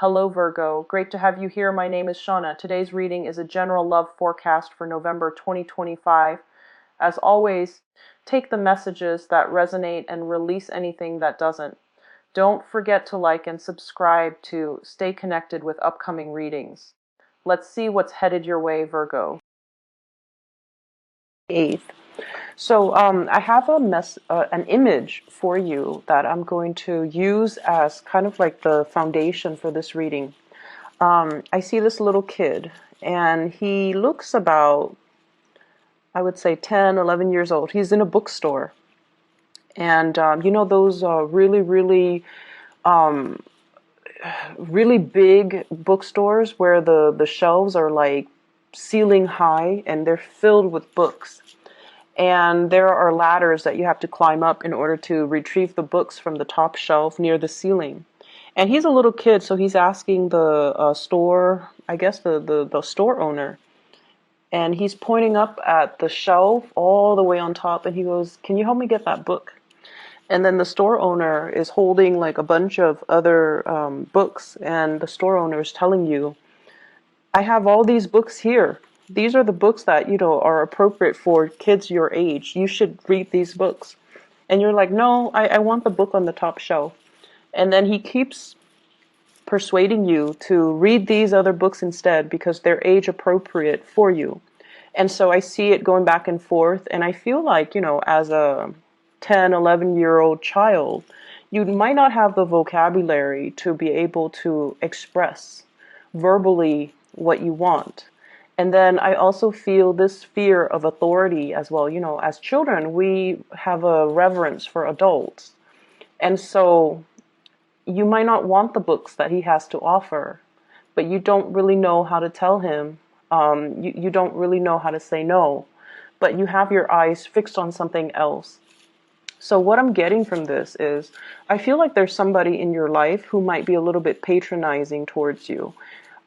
Hello Virgo, great to have you here. My name is Shauna. Today's reading is a general love forecast for November 2025. As always, take the messages that resonate and release anything that doesn't. Don't forget to like and subscribe to stay connected with upcoming readings. Let's see what's headed your way, Virgo. 8th. So I have an image for you that I'm going to use as kind of like the foundation for this reading. I see this little kid, and he looks about, I would say, 10, 11 years old. He's in a bookstore. And you know those um, really big bookstores where the shelves are like ceiling high and they're filled with books. And there are ladders that you have to climb up in order to retrieve the books from the top shelf near the ceiling. And he's a little kid, so he's asking the store, I guess the store owner, and he's pointing up at the shelf all the way on top, and he goes, "Can you help me get that book?" And then the store owner is holding like a bunch of other books, and the store owner is telling you, "I have all these books here. These are the books that, are appropriate for kids your age. You should read these books." And you're like, "No, I want the book on the top shelf." And then he keeps persuading you to read these other books instead because they're age appropriate for you. And so I see it going back and forth, and I feel like, as a 10, 11-year-old child, you might not have the vocabulary to be able to express verbally what you want. And then I also feel this fear of authority as well. As children, we have a reverence for adults. And so you might not want the books that he has to offer, but you don't really know how to tell him. You don't really know how to say no, but you have your eyes fixed on something else. So what I'm getting from this is I feel like there's somebody in your life who might be a little bit patronizing towards you.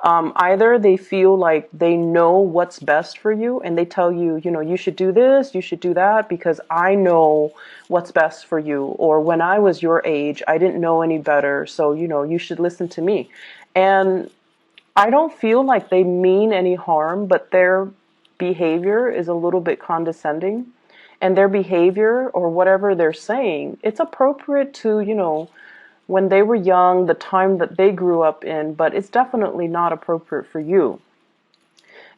Either they feel like they know what's best for you and they tell you, you should do this, you should do that because I know what's best for you. Or when I was your age, I didn't know any better. So, you should listen to me. And I don't feel like they mean any harm, but their behavior is a little bit condescending. And their behavior or whatever they're saying, it's appropriate to, when they were young, the time that they grew up in, but it's definitely not appropriate for you.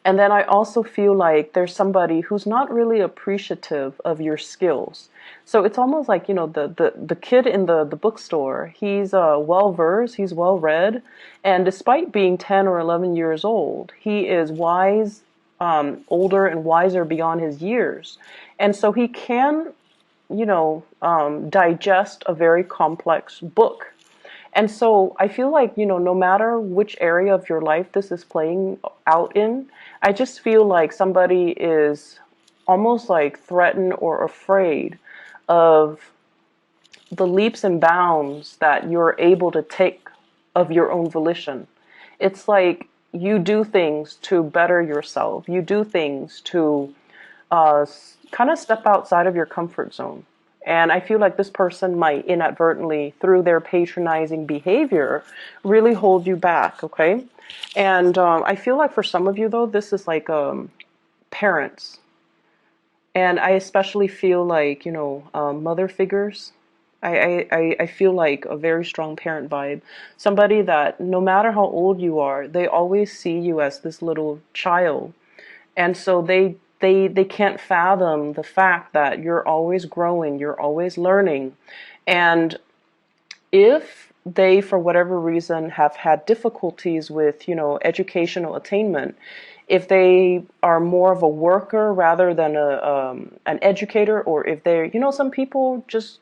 And then I also feel like there's somebody who's not really appreciative of your skills. So it's almost like, the kid in the bookstore, he's well-versed, he's well-read, and despite being 10 or 11 years old, he is wise, older and wiser beyond his years. And so he can digest a very complex book. And so I feel like, no matter which area of your life this is playing out in, I just feel like somebody is almost like threatened or afraid of the leaps and bounds that you're able to take of your own volition. It's like you do things to better yourself. You do things to kind of step outside of your comfort zone. And I feel like this person might inadvertently, through their patronizing behavior, really hold you back, okay? And I feel like for some of you, though, this is like parents. And I especially feel like, mother figures. I feel like a very strong parent vibe. Somebody that no matter how old you are, they always see you as this little child. And so they can't fathom the fact that you're always growing, you're always learning. And if they, for whatever reason, have had difficulties with, educational attainment, if they are more of a worker rather than an educator, or if they're, some people just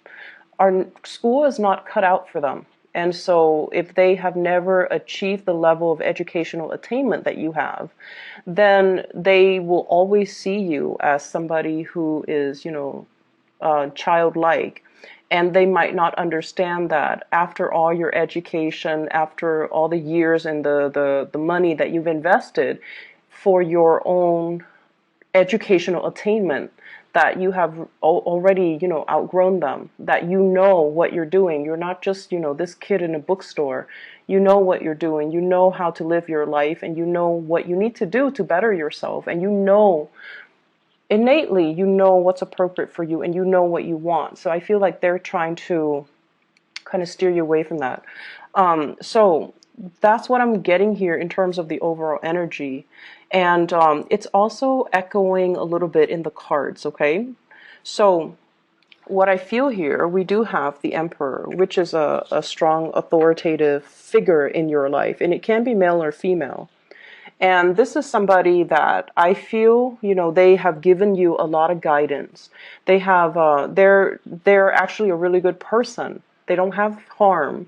are, school is not cut out for them. And so if they have never achieved the level of educational attainment that you have, then they will always see you as somebody who is, childlike. And they might not understand that after all your education, after all the years and the money that you've invested for your own educational attainment, that you have already, outgrown them, that you know what you're doing. You're not just, this kid in a bookstore. You know what you're doing. You know how to live your life, and you know what you need to do to better yourself. And you know, innately, you know what's appropriate for you, and you know what you want. So I feel like they're trying to kind of steer you away from that. So that's what I'm getting here in terms of the overall energy. And it's also echoing a little bit in the cards, okay? So what I feel here, we do have the Emperor, which is a strong authoritative figure in your life, and it can be male or female. And this is somebody that I feel, they have given you a lot of guidance. They have, they're actually a really good person. They don't have harm.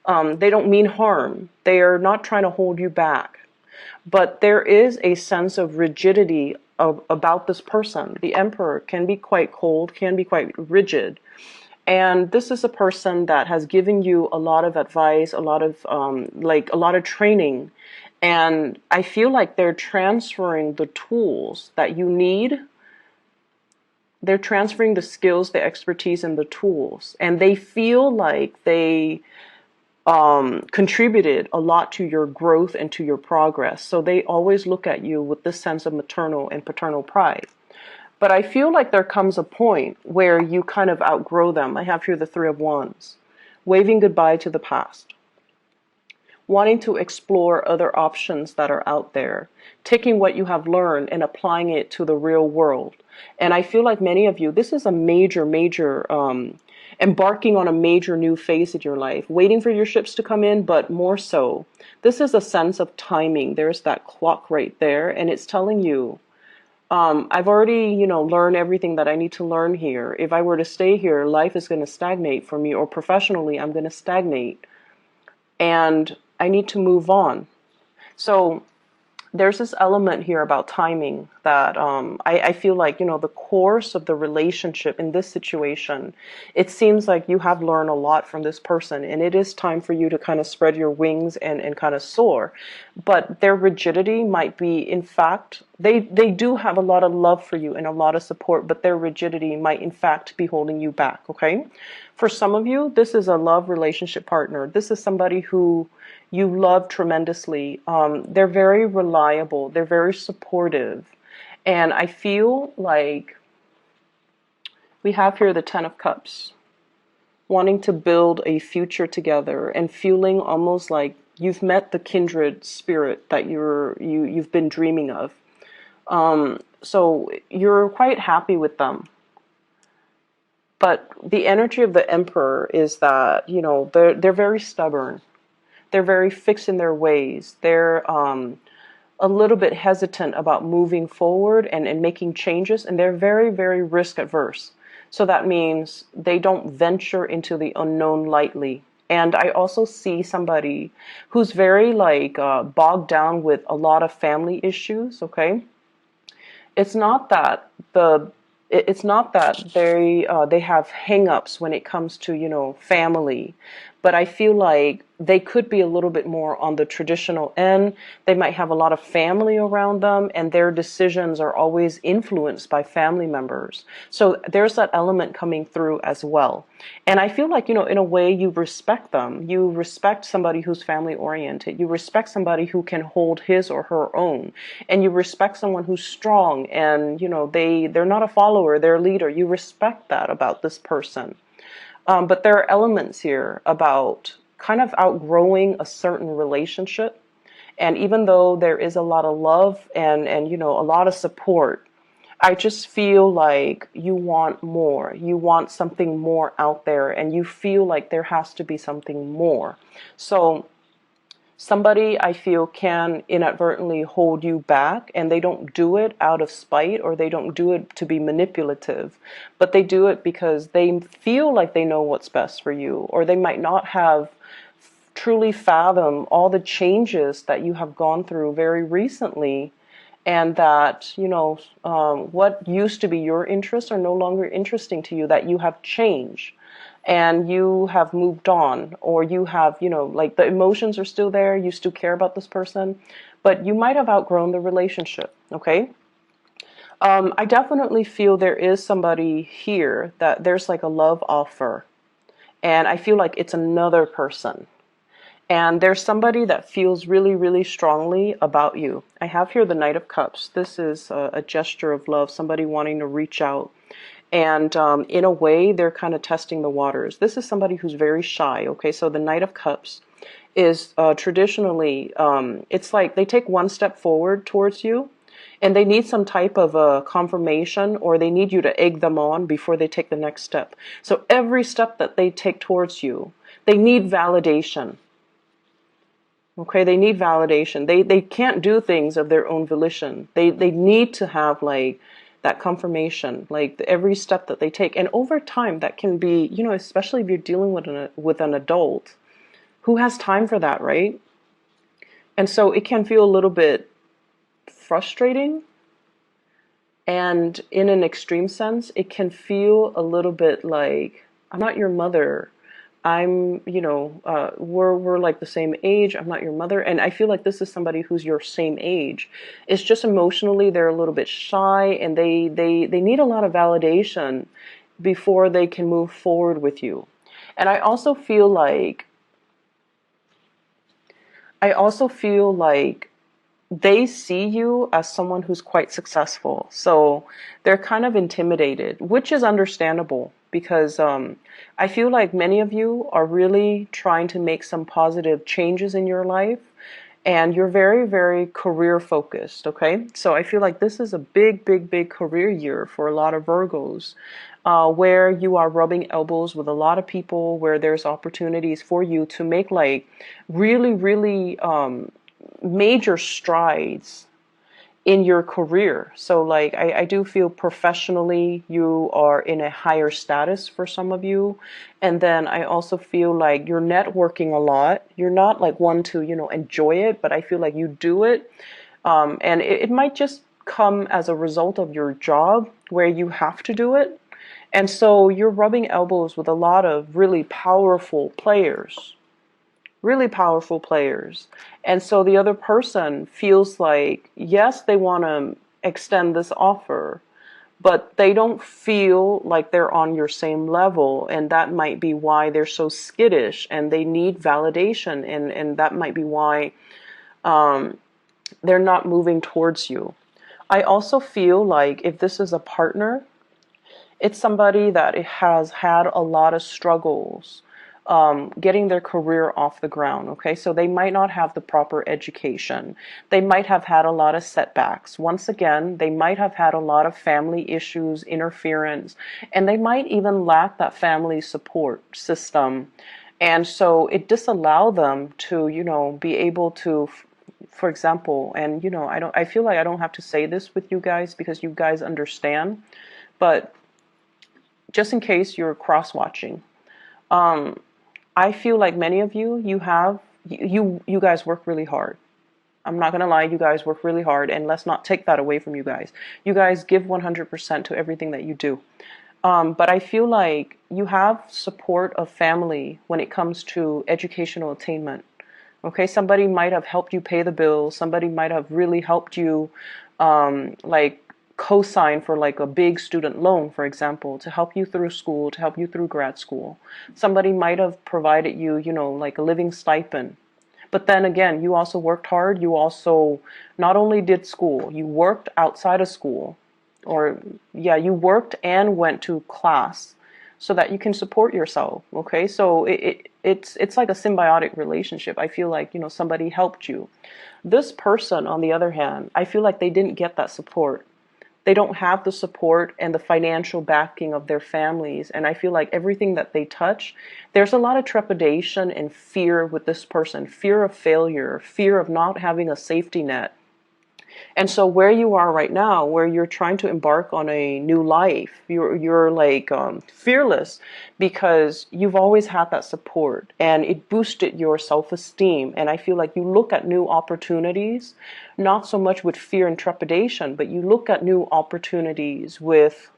They don't mean harm. They are not trying to hold you back. But there is a sense of rigidity about this person. The Emperor can be quite cold, can be quite rigid. And this is a person that has given you a lot of advice, a lot of a lot of training. And I feel like they're transferring the tools that you need. They're transferring the skills, the expertise, and the tools. And they feel like they contributed a lot to your growth and to your progress. So they always look at you with this sense of maternal and paternal pride. But I feel like there comes a point where you kind of outgrow them. I have here the Three of Wands, waving goodbye to the past, wanting to explore other options that are out there, taking what you have learned and applying it to the real world. And I feel like many of you, this is a major, embarking on a major new phase in your life, waiting for your ships to come in, but more so, this is a sense of timing. There's that clock right there, and it's telling you, I've already, learned everything that I need to learn here. If I were to stay here, life is going to stagnate for me, or professionally, I'm going to stagnate. And I need to move on. So there's this element here about timing that I feel like, the course of the relationship in this situation, it seems like you have learned a lot from this person, and it is time for you to kind of spread your wings and kind of soar. But their rigidity might be, in fact, they do have a lot of love for you and a lot of support, but their rigidity might, in fact, be holding you back, okay? For some of you, this is a love relationship partner. This is somebody who you love tremendously. They're very reliable. They're very supportive. And I feel like we have here the Ten of Cups, wanting to build a future together and feeling almost like you've met the kindred spirit that you've been dreaming of. So you're quite happy with them. But the energy of the Emperor is that, they're very stubborn. They're very fixed in their ways. They're a little bit hesitant about moving forward and making changes. And they're very, very risk adverse. So that means they don't venture into the unknown lightly. And I also see somebody who's very bogged down with a lot of family issues, okay? It's not that they have hang-ups when it comes to, family, but I feel like they could be a little bit more on the traditional end. They might have a lot of family around them, and their decisions are always influenced by family members. So there's that element coming through as well. And I feel like, in a way, you respect them. You respect somebody who's family oriented. You respect somebody who can hold his or her own. And you respect someone who's strong and, they're not a follower, they're a leader. You respect that about this person. But there are elements here about kind of outgrowing a certain relationship. And even though there is a lot of love and a lot of support, I just feel like you want more. You want something more out there, and you feel like there has to be something more. So somebody, I feel, can inadvertently hold you back, and they don't do it out of spite, or they don't do it to be manipulative, but they do it because they feel like they know what's best for you, or they might not have truly fathomed all the changes that you have gone through very recently, and that, what used to be your interests are no longer interesting to you, that you have changed. And you have moved on, or you have, the emotions are still there. You still care about this person, but you might have outgrown the relationship. Okay. I definitely feel there is somebody here that there's like a love offer, and I feel like it's another person. And there's somebody that feels really, really strongly about you. I have here the Knight of Cups. This is a gesture of love, somebody wanting to reach out. And in a way, they're kind of testing the waters. This is somebody who's very shy. Okay, so the Knight of Cups is traditionally, it's like they take one step forward towards you, and they need some type of a confirmation, or they need you to egg them on before they take the next step. So every step that they take towards you, they need validation. Okay, they need validation. They can't do things of their own volition. They need to have like that confirmation, like every step that they take. And over time, that can be, especially if you're dealing with an adult who has time for that, right? And so it can feel a little bit frustrating, and in an extreme sense, it can feel a little bit like, I'm not your mother. We're like the same age. I'm not your mother. And I feel like this is somebody who's your same age. It's just emotionally they're a little bit shy, and they need a lot of validation before they can move forward with you. And I also feel like they see you as someone who's quite successful. So they're kind of intimidated, which is understandable because I feel like many of you are really trying to make some positive changes in your life, and you're very, very career focused. Okay. So I feel like this is a big, big, big career year for a lot of Virgos. Where you are rubbing elbows with a lot of people, where there's opportunities for you to make like really, really major strides in your career. So like I do feel professionally you are in a higher status for some of you. And then I also feel like you're networking a lot. You're not like one to, enjoy it, but I feel like you do it. And it might just come as a result of your job where you have to do it. And so you're rubbing elbows with a lot of really powerful players, really powerful players. And so the other person feels like, yes, they want to extend this offer, but they don't feel like they're on your same level. And that might be why they're so skittish and they need validation. And that might be why they're not moving towards you. I also feel like if this is a partner, it's somebody that has had a lot of struggles getting their career off the ground. Okay, so they might not have the proper education. They might have had a lot of setbacks. Once again, they might have had a lot of family issues, interference, and they might even lack that family support system. And so it disallowed them to, be able to, for example, and I feel like I don't have to say this with you guys because you guys understand, but just in case you're cross-watching, I feel like many of you guys work really hard. I'm not gonna lie, you guys work really hard, and let's not take that away from you guys. You guys give 100% to everything that you do. But I feel like you have support of family when it comes to educational attainment. Okay, somebody might have helped you pay the bills. Somebody might have really helped you, like co-sign for like a big student loan, for example, to help you through school, to help you through grad school. Somebody might have provided you, like a living stipend. But then again, you also worked hard. You also not only did school, you worked outside of school. Or yeah, you worked and went to class so that you can support yourself. Okay, so it's like a symbiotic relationship. I feel like, somebody helped you. This person, on the other hand, I feel like they didn't get that support. They don't have the support and the financial backing of their families. And I feel like everything that they touch, there's a lot of trepidation and fear with this person, fear of failure, fear of not having a safety net. And so where you are right now, where you're trying to embark on a new life, you're like fearless because you've always had that support and it boosted your self-esteem. And I feel like you look at new opportunities, not so much with fear and trepidation, but you look at new opportunities with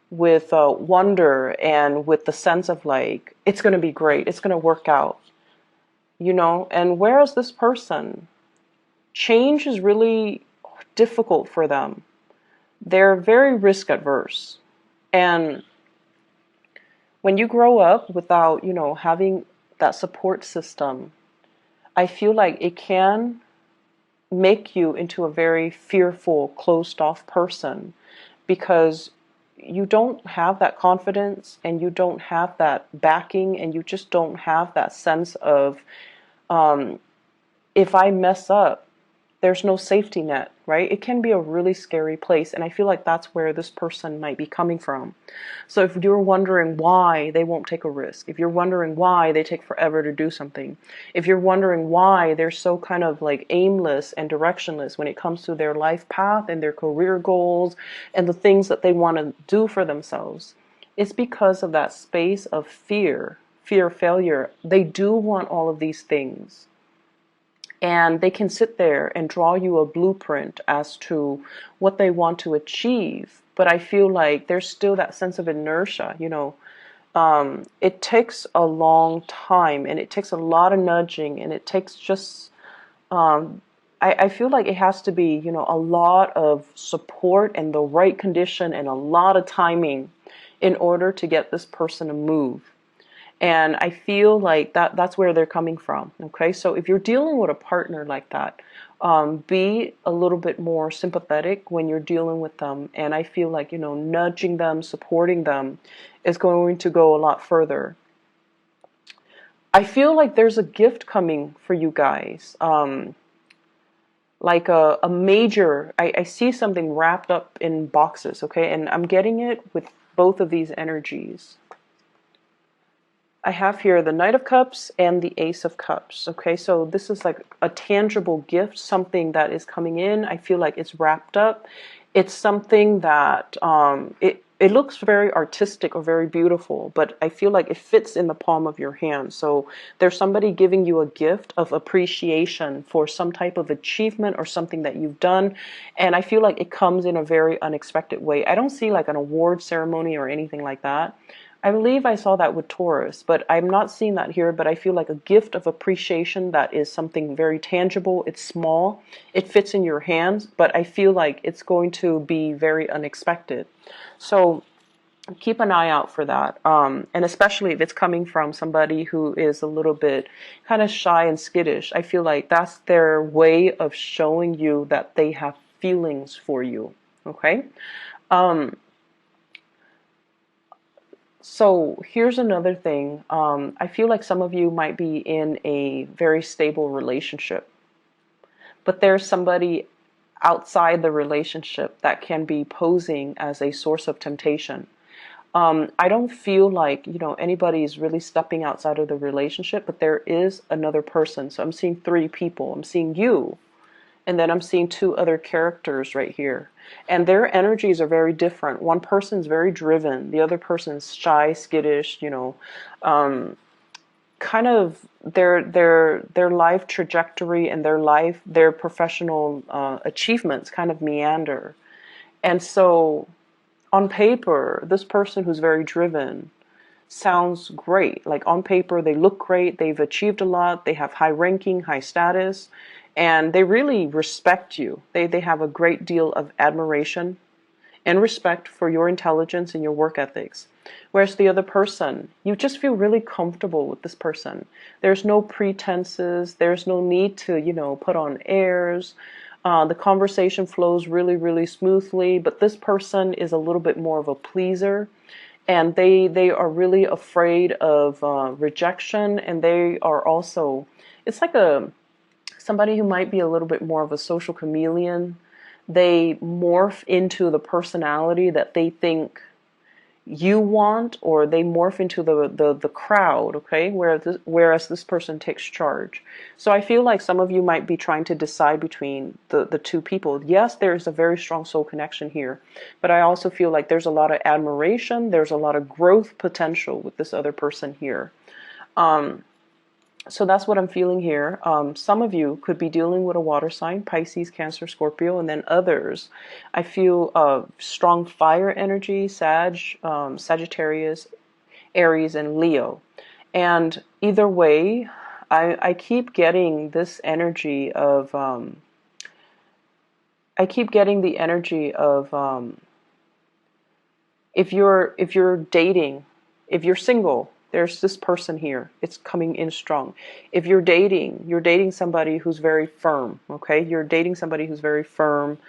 wonder and with the sense of like, it's going to be great, it's going to work out, And whereas this person, change is really difficult for them. they're very risk adverse. And when you grow up without, having that support system, I feel like it can make you into a very fearful, closed off person, because you don't have that confidence and you don't have that backing, and you just don't have that sense of, if I mess up, there's no safety net, right? It can be a really scary place. And I feel like that's where this person might be coming from. So if you're wondering why they won't take a risk, if you're wondering why they take forever to do something, if you're wondering why they're so kind of like aimless and directionless when it comes to their life path and their career goals and the things that they want to do for themselves, it's because of that space of fear of failure. They do want all of these things. And they can sit there and draw you a blueprint as to what they want to achieve. But I feel like there's still that sense of inertia, it takes a long time, and it takes a lot of nudging, and it takes just, I feel like it has to be, a lot of support and the right condition and a lot of timing in order to get this person to move. And I feel like that's where they're coming from. Okay, so if you're dealing with a partner like that, be a little bit more sympathetic when you're dealing with them. And I feel like, nudging them, supporting them is going to go a lot further. I feel like there's a gift coming for you guys. Like a major, I see something wrapped up in boxes, okay? And I'm getting it with both of these energies. I have here the Knight of Cups and the Ace of Cups. Okay, so this is like a tangible gift, something that is coming in. I feel like it's wrapped up. It's something that it looks very artistic or very beautiful, but I feel like it fits in the palm of your hand. So there's somebody giving you a gift of appreciation for some type of achievement or something that you've done. And I feel like it comes in a very unexpected way. I don't see like an award ceremony or anything like that. I believe I saw that with Taurus, but I'm not seeing that here. But I feel like a gift of appreciation that is something very tangible. It's small. It fits in your hands, but I feel like it's going to be very unexpected. So keep an eye out for that. And especially if it's coming from somebody who is a little bit kind of shy and skittish. I feel like that's their way of showing you that they have feelings for you. Okay? So here's another thing. I feel like some of you might be in a very stable relationship, but there's somebody outside the relationship that can be posing as a source of temptation. I don't feel like, anybody's really stepping outside of the relationship, but there is another person. So I'm seeing three people. I'm seeing you. And then I'm seeing two other characters right here. And their energies are very different. One person's very driven. The other person's shy, skittish, kind of their life trajectory and their professional achievements kind of meander. And so on paper, this person who's very driven sounds great. Like on paper, they look great. They've achieved a lot. They have high ranking, high status. And they really respect you. They have a great deal of admiration and respect for your intelligence and your work ethics. Whereas the other person, you just feel really comfortable with this person. There's no pretenses. There's no need to, put on airs. The conversation flows really, really smoothly. But this person is a little bit more of a pleaser. And they are really afraid of rejection. And they are also, it's like somebody who might be a little bit more of a social chameleon. They morph into the personality that they think you want, or they morph into the crowd, okay? Whereas this person takes charge. So I feel like some of you might be trying to decide between the two people. Yes, there's a very strong soul connection here, but I also feel like there's a lot of admiration, there's a lot of growth potential with this other person here. So that's what I'm feeling here. Some of you could be dealing with a water sign, Pisces, Cancer, Scorpio, and then others. I feel strong fire energy, Sagittarius, Aries, and Leo. And either way, I keep getting this energy of, I keep getting the energy of if you're dating, if you're single, there's this person here. It's coming in strong. If you're dating somebody who's very firm, okay? You're dating somebody who's very firm